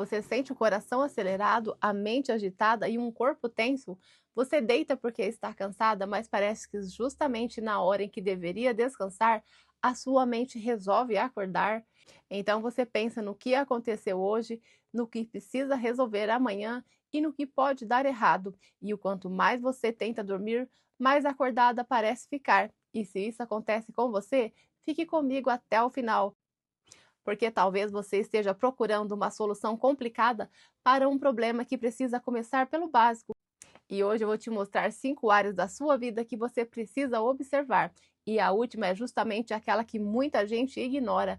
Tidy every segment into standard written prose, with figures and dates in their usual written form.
Você sente o coração acelerado, a mente agitada e um corpo tenso? Você deita porque está cansada, mas parece que justamente na hora em que deveria descansar, a sua mente resolve acordar. Então você pensa no que aconteceu hoje, no que precisa resolver amanhã e no que pode dar errado. E o quanto mais você tenta dormir, mais acordada parece ficar. E se isso acontece com você, fique comigo até o final, porque talvez você esteja procurando uma solução complicada para um problema que precisa começar pelo básico. E hoje eu vou te mostrar 5 áreas da sua vida que você precisa observar. E a última é justamente aquela que muita gente ignora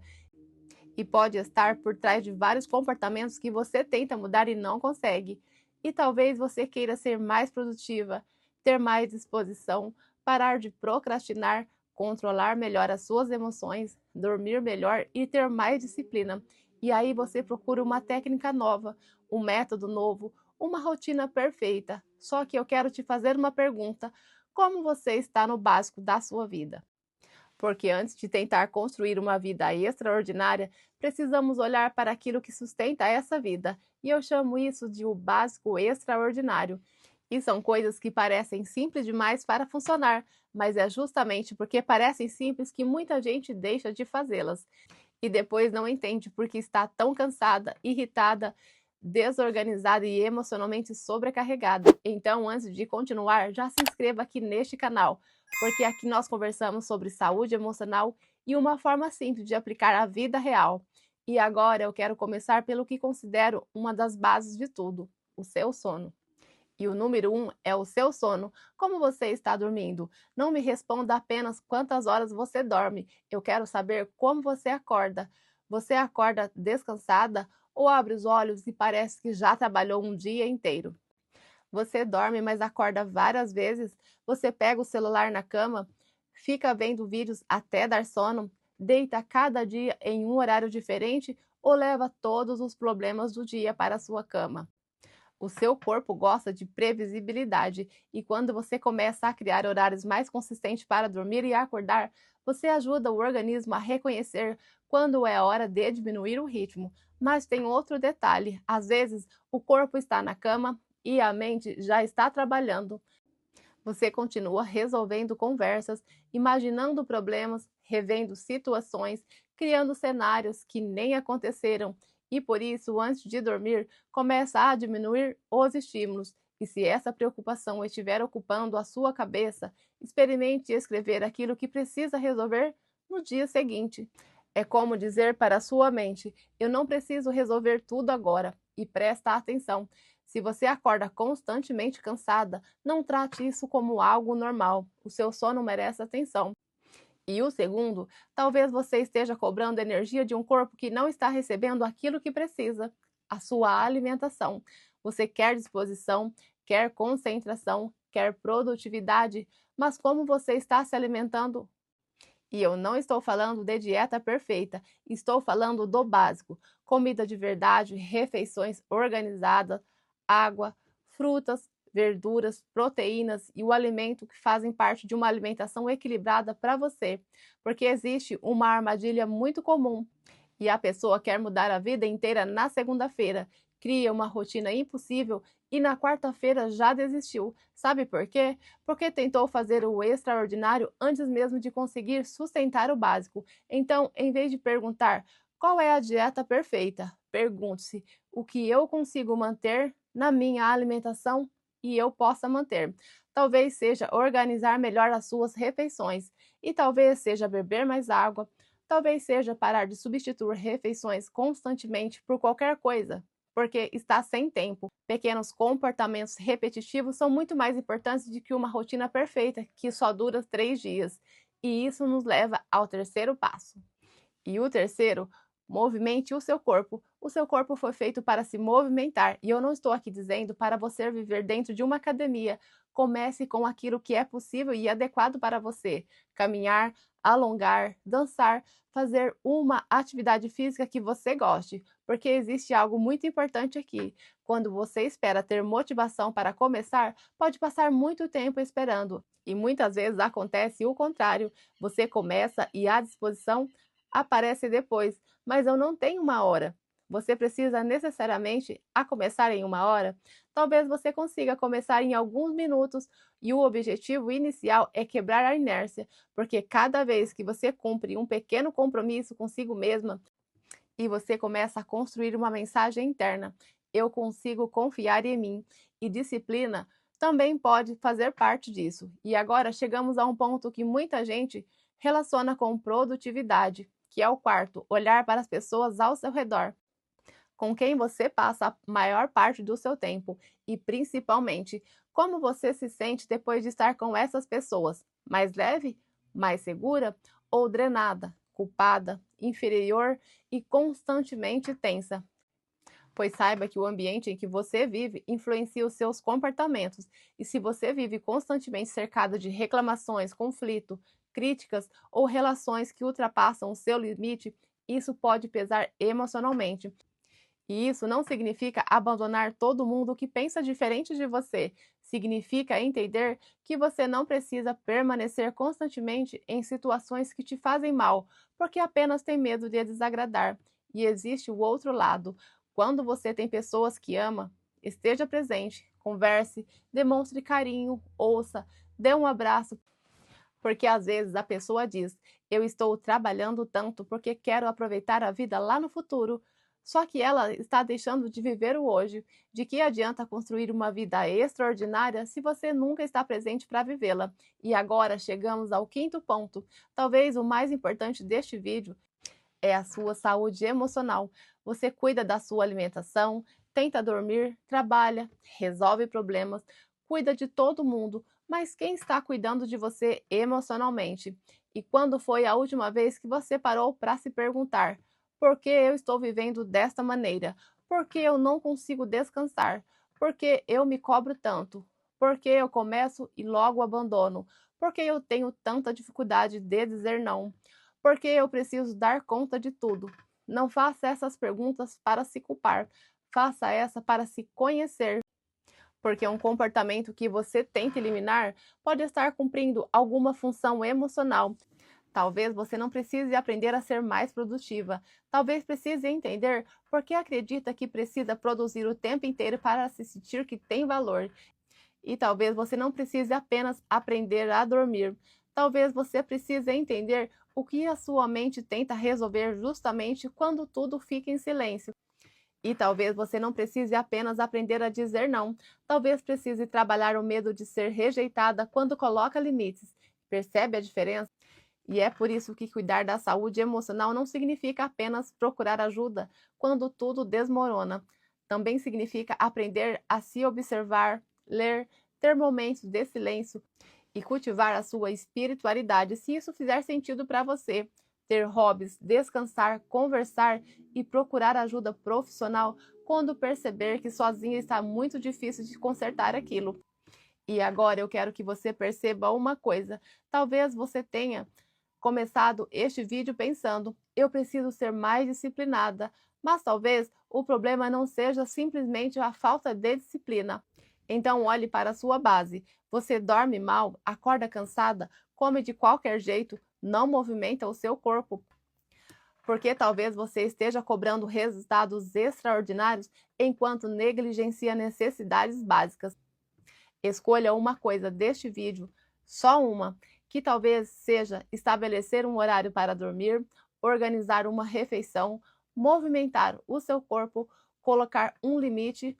e pode estar por trás de vários comportamentos que você tenta mudar e não consegue. E talvez você queira ser mais produtiva, ter mais disposição, parar de procrastinar, controlar melhor as suas emoções, dormir melhor e ter mais disciplina. E aí você procura uma técnica nova, um método novo, uma rotina perfeita. Só que eu quero te fazer uma pergunta: como você está no básico da sua vida? Porque antes de tentar construir uma vida extraordinária, precisamos olhar para aquilo que sustenta essa vida. E eu chamo isso de o básico extraordinário. E são coisas que parecem simples demais para funcionar, mas é justamente porque parecem simples que muita gente deixa de fazê-las. E depois não entende porque está tão cansada, irritada, desorganizada e emocionalmente sobrecarregada. Então, antes de continuar, já se inscreva aqui neste canal, porque aqui nós conversamos sobre saúde emocional e uma forma simples de aplicar à vida real. E agora eu quero começar pelo que considero uma das bases de tudo: o seu sono. E o número 1 é o seu sono. Como você está dormindo? Não me responda apenas quantas horas você dorme. Eu quero saber como você acorda. Você acorda descansada ou abre os olhos e parece que já trabalhou um dia inteiro? Você dorme, mas acorda várias vezes? Você pega o celular na cama, fica vendo vídeos até dar sono, deita cada dia em um horário diferente ou leva todos os problemas do dia para a sua cama? O seu corpo gosta de previsibilidade e quando você começa a criar horários mais consistentes para dormir e acordar, você ajuda o organismo a reconhecer quando é hora de diminuir o ritmo. Mas tem outro detalhe: às vezes o corpo está na cama e a mente já está trabalhando. Você continua resolvendo conversas, imaginando problemas, revendo situações, criando cenários que nem aconteceram. E por isso, antes de dormir, começa a diminuir os estímulos. E se essa preocupação estiver ocupando a sua cabeça, experimente escrever aquilo que precisa resolver no dia seguinte. É como dizer para a sua mente: eu não preciso resolver tudo agora. E presta atenção: se você acorda constantemente cansada, não trate isso como algo normal. O seu sono merece atenção. E o segundo, talvez você esteja cobrando energia de um corpo que não está recebendo aquilo que precisa, a sua alimentação. Você quer disposição, quer concentração, quer produtividade, mas como você está se alimentando? E eu não estou falando de dieta perfeita, estou falando do básico: comida de verdade, refeições organizadas, água, frutas, verduras, proteínas e o alimento que fazem parte de uma alimentação equilibrada para você. Porque existe uma armadilha muito comum e a pessoa quer mudar a vida inteira na segunda-feira, cria uma rotina impossível e na quarta-feira já desistiu. Sabe por quê? Porque tentou fazer o extraordinário antes mesmo de conseguir sustentar o básico. Então, em vez de perguntar qual é a dieta perfeita, pergunte-se o que eu consigo manter na minha alimentação e eu possa manter. Talvez seja organizar melhor as suas refeições e talvez seja beber mais água. Talvez seja parar de substituir refeições constantemente por qualquer coisa, porque está sem tempo. Pequenos comportamentos repetitivos são muito mais importantes do que uma rotina perfeita que só dura 3 dias. E isso nos leva ao terceiro passo. E o terceiro, movimente o seu corpo. O seu corpo foi feito para se movimentar. E eu não estou aqui dizendo para você viver dentro de uma academia. Comece com aquilo que é possível e adequado para você: caminhar, alongar, dançar, fazer uma atividade física que você goste. Porque existe algo muito importante aqui: quando você espera ter motivação para começar, pode passar muito tempo esperando. E muitas vezes acontece o contrário: você começa e a disposição aparece depois, mas eu não tenho uma hora. Você precisa necessariamente a começar em 1 hora? Talvez você consiga começar em alguns minutos e o objetivo inicial é quebrar a inércia, porque cada vez que você cumpre um pequeno compromisso consigo mesma e você começa a construir uma mensagem interna, eu consigo confiar em mim, e disciplina também pode fazer parte disso. E agora chegamos a um ponto que muita gente relaciona com produtividade, que é o quarto, olhar para as pessoas ao seu redor, com quem você passa a maior parte do seu tempo e, principalmente, como você se sente depois de estar com essas pessoas. Mais leve? Mais segura? Ou drenada, culpada, inferior e constantemente tensa? Pois saiba que o ambiente em que você vive influencia os seus comportamentos, e se você vive constantemente cercado de reclamações, conflito, críticas ou relações que ultrapassam o seu limite, isso pode pesar emocionalmente. E isso não significa abandonar todo mundo que pensa diferente de você. Significa entender que você não precisa permanecer constantemente em situações que te fazem mal, porque apenas tem medo de desagradar. E existe o outro lado. Quando você tem pessoas que ama, esteja presente, converse, demonstre carinho, ouça, dê um abraço, porque às vezes a pessoa diz: eu estou trabalhando tanto porque quero aproveitar a vida lá no futuro. Só que ela está deixando de viver o hoje. De que adianta construir uma vida extraordinária se você nunca está presente para vivê-la? E agora chegamos ao quinto ponto, talvez o mais importante deste vídeo, é a sua saúde emocional. Você cuida da sua alimentação, tenta dormir, trabalha, resolve problemas, cuida de todo mundo, mas quem está cuidando de você emocionalmente? E quando foi a última vez que você parou para se perguntar: por que eu estou vivendo desta maneira? Por que eu não consigo descansar? Por que eu me cobro tanto? Por que eu começo e logo abandono? Por que eu tenho tanta dificuldade de dizer não? Porque eu preciso dar conta de tudo. Não faça essas perguntas para se culpar, faça essa para se conhecer, porque um comportamento que você tenta eliminar pode estar cumprindo alguma função emocional. Talvez você não precise aprender a ser mais produtiva. Talvez precise entender por que acredita que precisa produzir o tempo inteiro para se sentir que tem valor. E talvez você não precise apenas aprender a dormir. Talvez você precise entender o que a sua mente tenta resolver justamente quando tudo fica em silêncio. E talvez você não precise apenas aprender a dizer não. Talvez precise trabalhar o medo de ser rejeitada quando coloca limites. Percebe a diferença? E é por isso que cuidar da saúde emocional não significa apenas procurar ajuda quando tudo desmorona. Também significa aprender a se observar, ler, ter momentos de silêncio e cultivar a sua espiritualidade, se isso fizer sentido para você. Ter hobbies, descansar, conversar e procurar ajuda profissional quando perceber que sozinha está muito difícil de consertar aquilo. E agora eu quero que você perceba uma coisa. Talvez você tenha começado este vídeo pensando: eu preciso ser mais disciplinada, mas talvez o problema não seja simplesmente a falta de disciplina. Então olhe para a sua base. Você dorme mal, acorda cansada, come de qualquer jeito, não movimenta o seu corpo, porque talvez você esteja cobrando resultados extraordinários enquanto negligencia necessidades básicas. Escolha uma coisa deste vídeo, só uma, que talvez seja estabelecer um horário para dormir, organizar uma refeição, movimentar o seu corpo, colocar um limite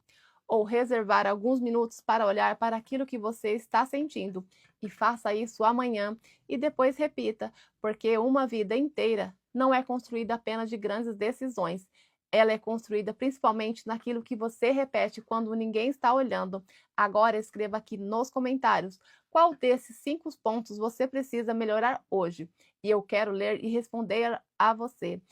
ou reservar alguns minutos para olhar para aquilo que você está sentindo. E faça isso amanhã e depois repita, porque uma vida inteira não é construída apenas de grandes decisões. Ela é construída principalmente naquilo que você repete quando ninguém está olhando. Agora escreva aqui nos comentários qual desses 5 pontos você precisa melhorar hoje. E eu quero ler e responder a você.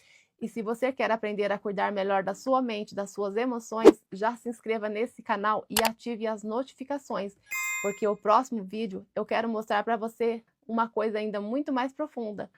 E se você quer aprender a cuidar melhor da sua mente, das suas emoções, já se inscreva nesse canal e ative as notificações, porque o próximo vídeo eu quero mostrar para você uma coisa ainda muito mais profunda.